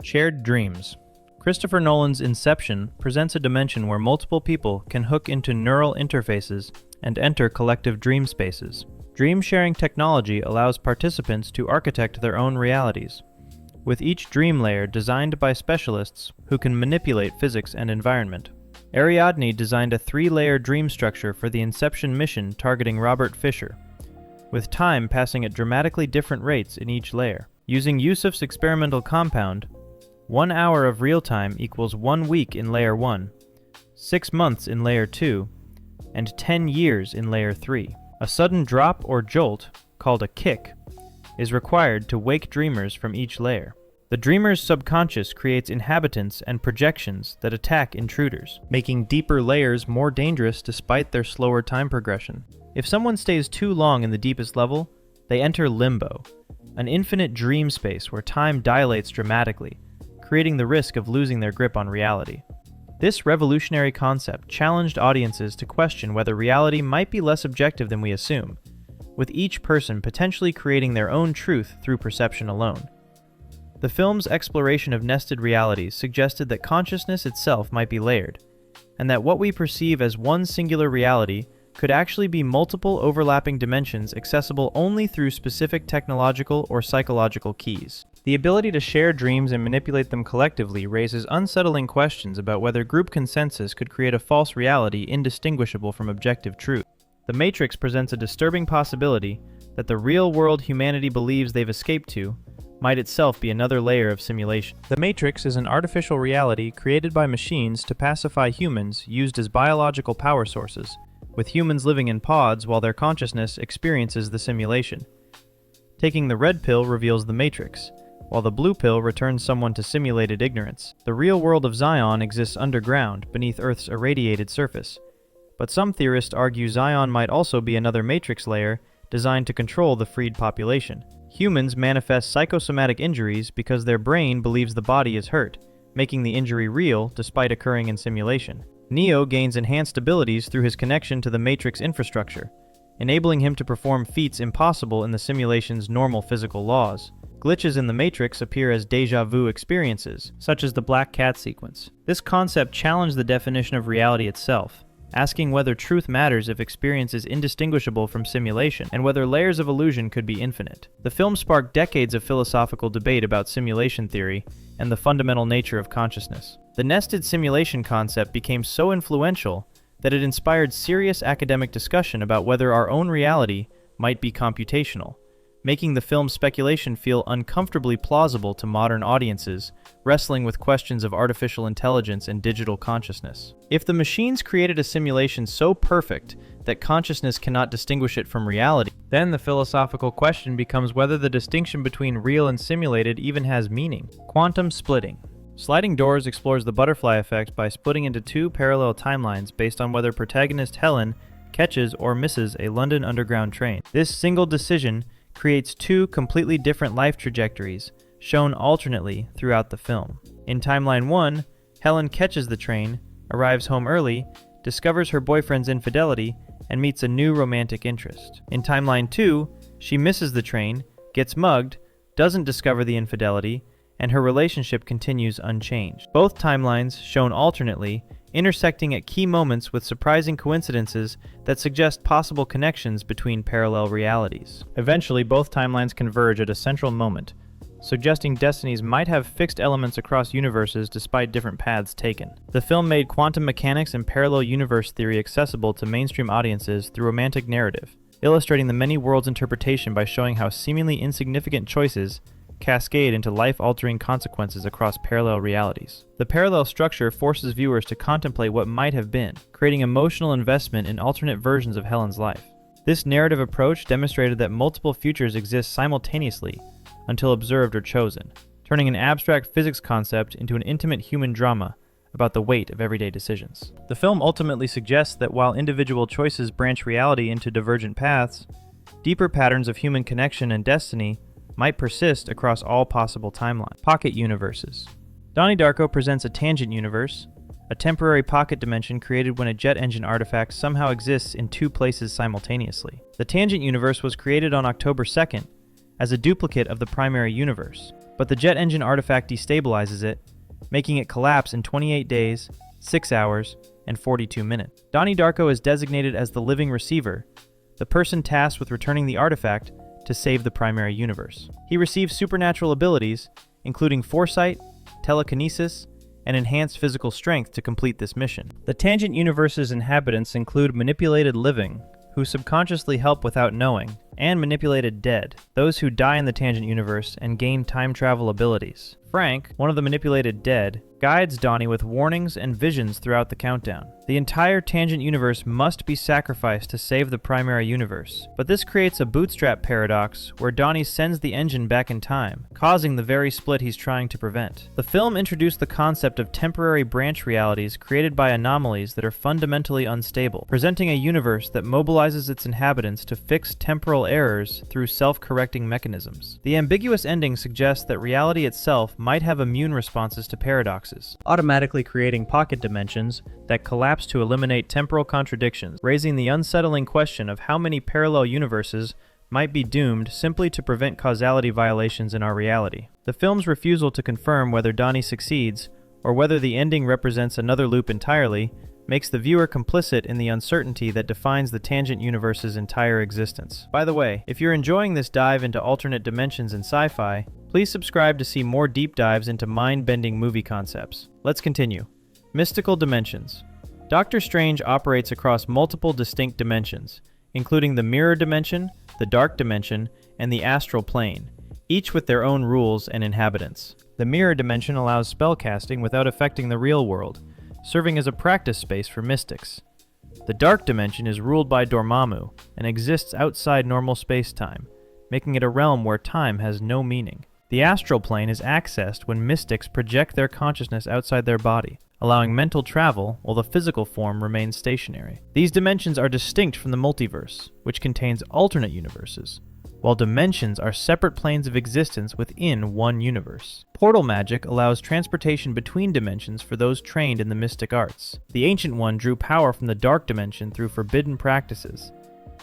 Shared dreams. Christopher Nolan's Inception presents a dimension where multiple people can hook into neural interfaces and enter collective dream spaces. Dream-sharing technology allows participants to architect their own realities, with each dream layer designed by specialists who can manipulate physics and environment. Ariadne designed a 3-layer dream structure for the Inception mission targeting Robert Fisher, with time passing at dramatically different rates in each layer. Using Yusuf's experimental compound, 1 hour of real time equals 1 week in layer 1, 6 months in layer 2, and 10 years in layer 3. A sudden drop or jolt, called a kick, is required to wake dreamers from each layer. The dreamer's subconscious creates inhabitants and projections that attack intruders, making deeper layers more dangerous despite their slower time progression. If someone stays too long in the deepest level, they enter limbo, an infinite dream space where time dilates dramatically, creating the risk of losing their grip on reality. This revolutionary concept challenged audiences to question whether reality might be less objective than we assume, with each person potentially creating their own truth through perception alone. The film's exploration of nested realities suggested that consciousness itself might be layered, and that what we perceive as one singular reality could actually be multiple overlapping dimensions accessible only through specific technological or psychological keys. The ability to share dreams and manipulate them collectively raises unsettling questions about whether group consensus could create a false reality indistinguishable from objective truth. The Matrix presents a disturbing possibility that the real-world humanity believes they've escaped to might itself be another layer of simulation. The Matrix is an artificial reality created by machines to pacify humans used as biological power sources, with humans living in pods while their consciousness experiences the simulation. Taking the red pill reveals the Matrix, while the blue pill returns someone to simulated ignorance. The real world of Zion exists underground, beneath Earth's irradiated surface. But some theorists argue Zion might also be another Matrix layer designed to control the freed population. Humans manifest psychosomatic injuries because their brain believes the body is hurt, making the injury real despite occurring in simulation. Neo gains enhanced abilities through his connection to the Matrix infrastructure, enabling him to perform feats impossible in the simulation's normal physical laws. Glitches in the Matrix appear as déjà vu experiences, such as the Black Cat sequence. This concept challenged the definition of reality itself, asking whether truth matters if experience is indistinguishable from simulation, and whether layers of illusion could be infinite. The film sparked decades of philosophical debate about simulation theory and the fundamental nature of consciousness. The nested simulation concept became so influential that it inspired serious academic discussion about whether our own reality might be computational, making the film's speculation feel uncomfortably plausible to modern audiences wrestling with questions of artificial intelligence and digital consciousness. If the machines created a simulation so perfect that consciousness cannot distinguish it from reality, then the philosophical question becomes whether the distinction between real and simulated even has meaning. Quantum splitting. Sliding Doors explores the butterfly effect by splitting into 2 parallel timelines based on whether protagonist Helen catches or misses a London Underground train. This single decision creates 2 completely different life trajectories, shown alternately throughout the film. In Timeline 1, Helen catches the train, arrives home early, discovers her boyfriend's infidelity, and meets a new romantic interest. In Timeline 2, she misses the train, gets mugged, doesn't discover the infidelity, and her relationship continues unchanged. Both timelines, shown alternately, intersecting at key moments with surprising coincidences that suggest possible connections between parallel realities. Eventually, both timelines converge at a central moment, suggesting destinies might have fixed elements across universes despite different paths taken. The film made quantum mechanics and parallel universe theory accessible to mainstream audiences through romantic narrative, illustrating the many worlds interpretation by showing how seemingly insignificant choices cascade into life-altering consequences across parallel realities. The parallel structure forces viewers to contemplate what might have been, creating emotional investment in alternate versions of Helen's life. This narrative approach demonstrated that multiple futures exist simultaneously until observed or chosen, turning an abstract physics concept into an intimate human drama about the weight of everyday decisions. The film ultimately suggests that while individual choices branch reality into divergent paths, deeper patterns of human connection and destiny might persist across all possible timelines. Pocket universes. Donnie Darko presents a tangent universe, a temporary pocket dimension created when a jet engine artifact somehow exists in 2 places simultaneously. The tangent universe was created on October 2nd as a duplicate of the primary universe, but the jet engine artifact destabilizes it, making it collapse in 28 days, 6 hours, and 42 minutes. Donnie Darko is designated as the living receiver, the person tasked with returning the artifact to save the primary universe. He receives supernatural abilities, including foresight, telekinesis, and enhanced physical strength to complete this mission. The Tangent Universe's inhabitants include manipulated living, who subconsciously help without knowing, and manipulated dead, those who die in the Tangent Universe and gain time travel abilities. Frank, one of the manipulated dead, guides Donnie with warnings and visions throughout the countdown. The entire Tangent Universe must be sacrificed to save the primary universe, but this creates a bootstrap paradox where Donnie sends the engine back in time, causing the very split he's trying to prevent. The film introduced the concept of temporary branch realities created by anomalies that are fundamentally unstable, presenting a universe that mobilizes its inhabitants to fix temporal errors through self-correcting mechanisms. The ambiguous ending suggests that reality itself might have immune responses to paradoxes, automatically creating pocket dimensions that collapse to eliminate temporal contradictions, raising the unsettling question of how many parallel universes might be doomed simply to prevent causality violations in our reality. The film's refusal to confirm whether Donnie succeeds, or whether the ending represents another loop entirely, makes the viewer complicit in the uncertainty that defines the Tangent Universe's entire existence. By the way, if you're enjoying this dive into alternate dimensions in sci-fi, please subscribe to see more deep dives into mind-bending movie concepts. Let's continue. Mystical dimensions. Doctor Strange operates across multiple distinct dimensions, including the mirror dimension, the dark dimension, and the astral plane, each with their own rules and inhabitants. The mirror dimension allows spellcasting without affecting the real world, serving as a practice space for mystics. The dark dimension is ruled by Dormammu and exists outside normal space-time, making it a realm where time has no meaning. The astral plane is accessed when mystics project their consciousness outside their body, allowing mental travel while the physical form remains stationary. These dimensions are distinct from the multiverse, which contains alternate universes, while dimensions are separate planes of existence within one universe. Portal magic allows transportation between dimensions for those trained in the mystic arts. The Ancient One drew power from the dark dimension through forbidden practices,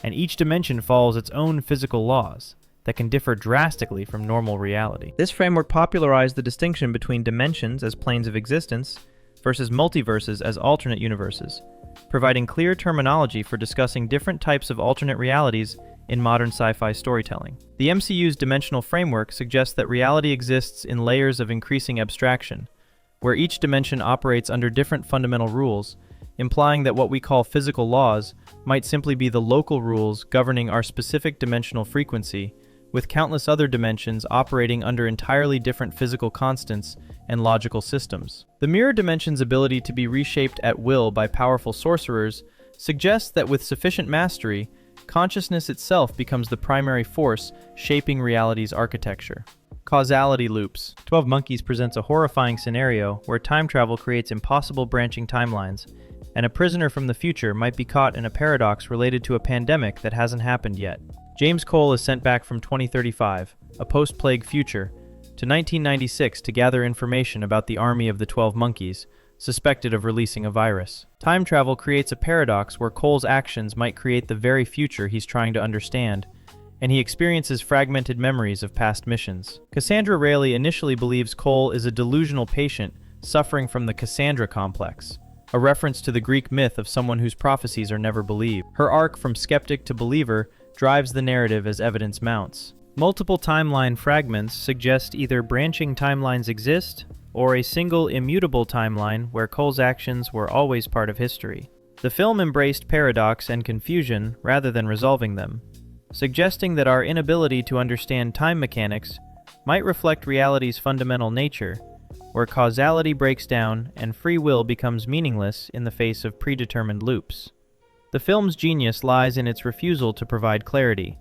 and each dimension follows its own physical laws that can differ drastically from normal reality. This framework popularized the distinction between dimensions as planes of existence versus multiverses as alternate universes, providing clear terminology for discussing different types of alternate realities in modern sci-fi storytelling. The MCU's dimensional framework suggests that reality exists in layers of increasing abstraction, where each dimension operates under different fundamental rules, implying that what we call physical laws might simply be the local rules governing our specific dimensional frequency, with countless other dimensions operating under entirely different physical constants and logical systems. The mirror dimension's ability to be reshaped at will by powerful sorcerers suggests that with sufficient mastery, consciousness itself becomes the primary force shaping reality's architecture. Causality Loops. 12 Monkeys presents a horrifying scenario where time travel creates impossible branching timelines, and a prisoner from the future might be caught in a paradox related to a pandemic that hasn't happened yet. James Cole is sent back from 2035, a post-plague future, to 1996 to gather information about the army of the 12 Monkeys, suspected of releasing a virus. Time travel creates a paradox where Cole's actions might create the very future he's trying to understand, and he experiences fragmented memories of past missions. Cassandra Rayleigh initially believes Cole is a delusional patient suffering from the Cassandra complex, a reference to the Greek myth of someone whose prophecies are never believed. Her arc from skeptic to believer drives the narrative as evidence mounts. Multiple timeline fragments suggest either branching timelines exist, or a single immutable timeline where Cole's actions were always part of history. The film embraced paradox and confusion rather than resolving them, suggesting that our inability to understand time mechanics might reflect reality's fundamental nature, where causality breaks down and free will becomes meaningless in the face of predetermined loops. The film's genius lies in its refusal to provide clarity.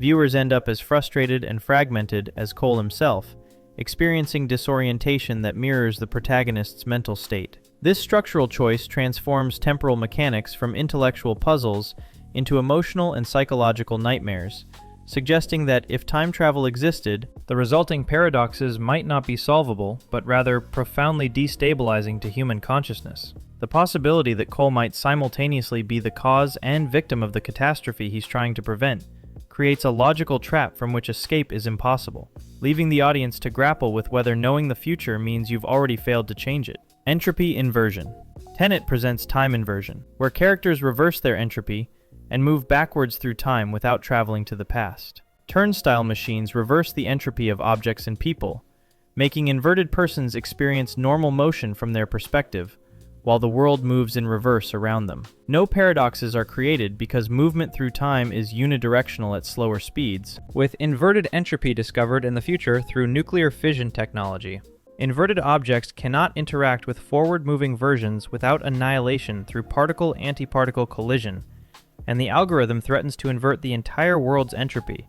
Viewers end up as frustrated and fragmented as Cole himself, experiencing disorientation that mirrors the protagonist's mental state. This structural choice transforms temporal mechanics from intellectual puzzles into emotional and psychological nightmares, suggesting that if time travel existed, the resulting paradoxes might not be solvable, but rather profoundly destabilizing to human consciousness. The possibility that Cole might simultaneously be the cause and victim of the catastrophe he's trying to prevent creates a logical trap from which escape is impossible, leaving the audience to grapple with whether knowing the future means you've already failed to change it. Entropy Inversion. Tenet presents time inversion, where characters reverse their entropy and move backwards through time without traveling to the past. Turnstile machines reverse the entropy of objects and people, making inverted persons experience normal motion from their perspective, while the world moves in reverse around them. No paradoxes are created because movement through time is unidirectional at slower speeds, with inverted entropy discovered in the future through nuclear fission technology. Inverted objects cannot interact with forward-moving versions without annihilation through particle-antiparticle collision, and the algorithm threatens to invert the entire world's entropy,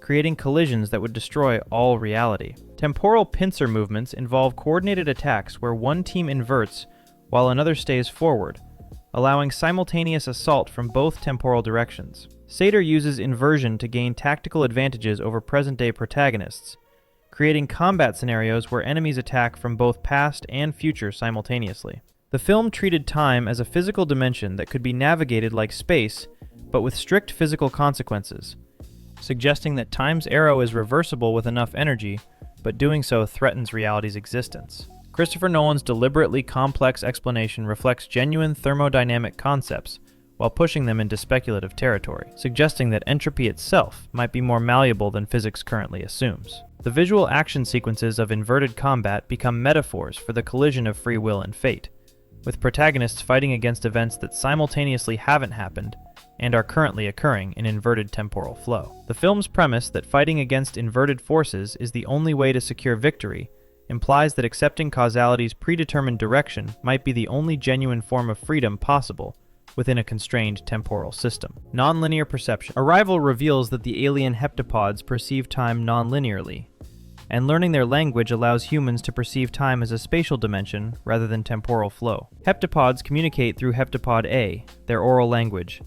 creating collisions that would destroy all reality. Temporal pincer movements involve coordinated attacks where one team inverts while another stays forward, allowing simultaneous assault from both temporal directions. Sator uses inversion to gain tactical advantages over present-day protagonists, creating combat scenarios where enemies attack from both past and future simultaneously. The film treated time as a physical dimension that could be navigated like space, but with strict physical consequences, suggesting that time's arrow is reversible with enough energy, but doing so threatens reality's existence. Christopher Nolan's deliberately complex explanation reflects genuine thermodynamic concepts while pushing them into speculative territory, suggesting that entropy itself might be more malleable than physics currently assumes. The visual action sequences of inverted combat become metaphors for the collision of free will and fate, with protagonists fighting against events that simultaneously haven't happened and are currently occurring in inverted temporal flow. The film's premise that fighting against inverted forces is the only way to secure victory implies that accepting causality's predetermined direction might be the only genuine form of freedom possible within a constrained temporal system. Nonlinear perception. Arrival reveals that the alien heptapods perceive time nonlinearly, and learning their language allows humans to perceive time as a spatial dimension rather than temporal flow. Heptapods communicate through heptapod A, their oral language,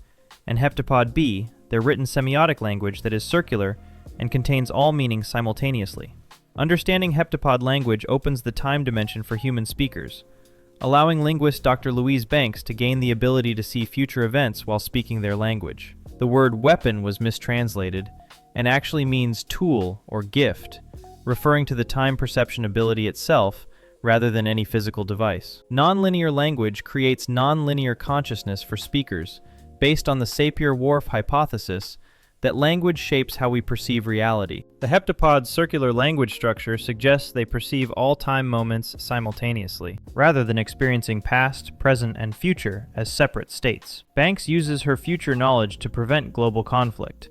and heptapod B, their written semiotic language that is circular and contains all meanings simultaneously. Understanding heptapod language opens the time dimension for human speakers, allowing linguist Dr. Louise Banks to gain the ability to see future events while speaking their language. The word weapon was mistranslated and actually means tool or gift, referring to the time perception ability itself rather than any physical device. Nonlinear language creates nonlinear consciousness for speakers, based on the Sapir-Whorf hypothesis that language shapes how we perceive reality. The heptapod's circular language structure suggests they perceive all time moments simultaneously, rather than experiencing past, present, and future as separate states. Banks uses her future knowledge to prevent global conflict,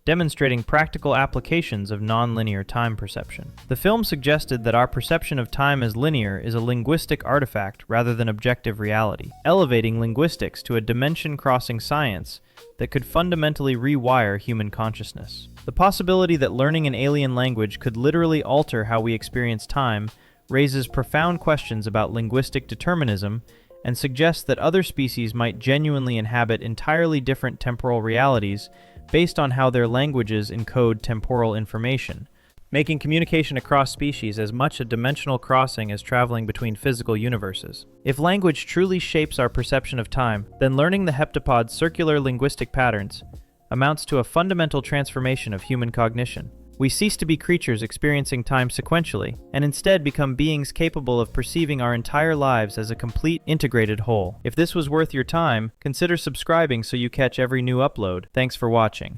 demonstrating practical applications of nonlinear time perception. The film suggested that our perception of time as linear is a linguistic artifact rather than objective reality, elevating linguistics to a dimension-crossing science that could fundamentally rewire human consciousness. The possibility that learning an alien language could literally alter how we experience time raises profound questions about linguistic determinism and suggests that other species might genuinely inhabit entirely different temporal realities based on how their languages encode temporal information, making communication across species as much a dimensional crossing as traveling between physical universes. If language truly shapes our perception of time, then learning the heptapod's circular linguistic patterns amounts to a fundamental transformation of human cognition. We cease to be creatures experiencing time sequentially, and instead become beings capable of perceiving our entire lives as a complete, integrated whole. If this was worth your time, consider subscribing so you catch every new upload. Thanks for watching.